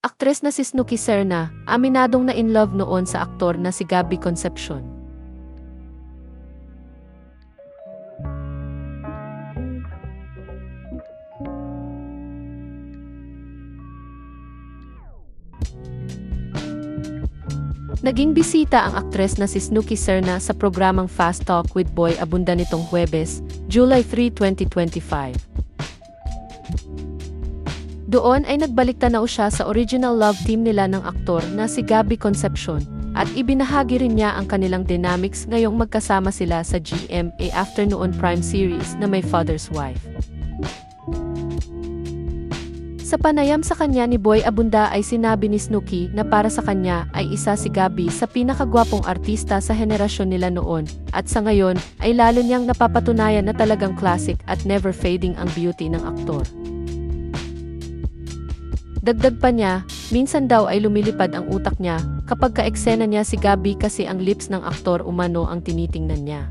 Aktres na si Snooki Serna, aminadong na in love noon sa aktor na si Gabby Concepcion. Naging bisita ang aktres na si Snooki Serna sa programang Fast Talk with Boy Abunda nitong Huwebes, July 3, 2025. Doon ay nagbaliktanaw siya sa original love team nila ng aktor na si Gabby Concepcion at ibinahagi rin niya ang kanilang dynamics ngayong magkasama sila sa GMA Afternoon Prime series na My Father's Wife. Sa panayam sa kanya ni Boy Abunda ay sinabi ni Snooki na para sa kanya ay isa si Gabby sa pinakagwapong artista sa henerasyon nila noon at sa ngayon ay lalo niyang napapatunayan na talagang classic at never fading ang beauty ng aktor. Dagdag pa niya, minsan daw ay lumilipad ang utak niya kapag ka-eksena niya si Gabby kasi ang lips ng aktor umano ang tinitingnan niya.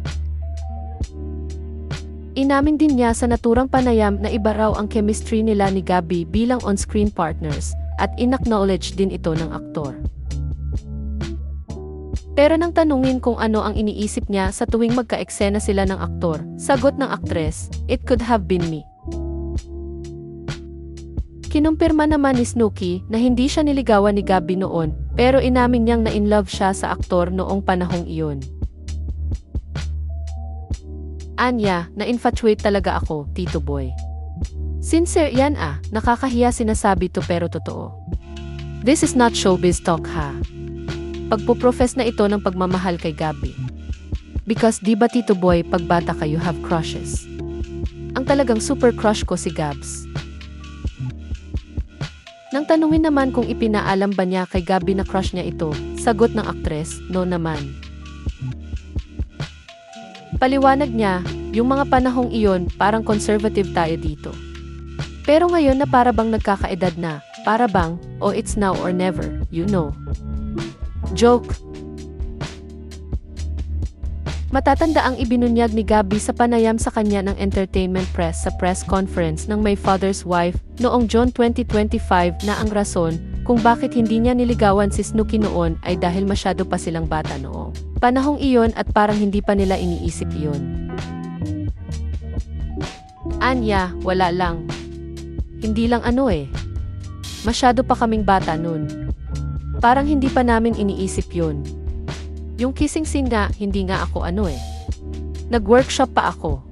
Inamin din niya sa naturang panayam na iba raw ang chemistry nila ni Gabby bilang on-screen partners at inacknowledge din ito ng aktor. Pero nang tanungin kung ano ang iniisip niya sa tuwing magka-eksena sila ng aktor, sagot ng aktres, "It could have been me." Kinumpirma naman ni Snooki na hindi siya niligawan ni Gabby noon, pero inamin niyang na-inlove siya sa aktor noong panahong iyon. Anya, na-infatuate talaga ako, Tito Boy. Sincere yan nakakahiya sinasabi to pero totoo. This is not showbiz talk Pagpo-profess na ito ng pagmamahal kay Gabby. Because di ba Tito Boy, pagbata kayo have crushes? Ang talagang super crush ko si Gabs. Nang tanungin naman kung ipinaalam ba niya kay Gabby na crush niya ito, sagot ng aktres, no naman. Paliwanag niya, yung mga panahong iyon parang conservative tayo dito. Pero ngayon na para bang nagkakaedad na, para bang, it's now or never, you know. Joke. Matatanda ang ibinunyag ni Gabby sa panayam sa kanya ng entertainment press sa press conference ng My Father's Wife noong June 2025 na ang rason kung bakit hindi niya niligawan si Snooki noon ay dahil masyado pa silang bata noong panahong iyon at parang hindi pa nila iniisip iyon. Anya, wala lang. Hindi lang masyado pa kaming bata noon. Parang hindi pa namin iniisip yun. Yung kissing scene nga, hindi nga ako Nag-workshop pa ako.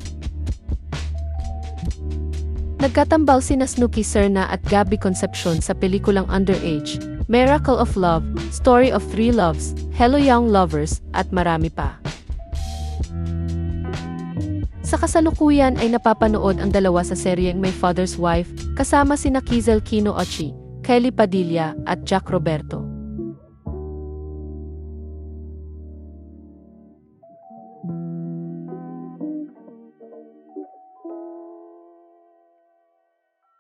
Nagkatambal sina Snooki Serna at Gabby Concepcion sa pelikulang Underage, Miracle of Love, Story of Three Loves, Hello Young Lovers, at marami pa. Sa kasalukuyan ay napapanood ang dalawa sa seryeng My Father's Wife, kasama sina Kizel Kino Ochi, Kelly Padilla, at Jack Roberto.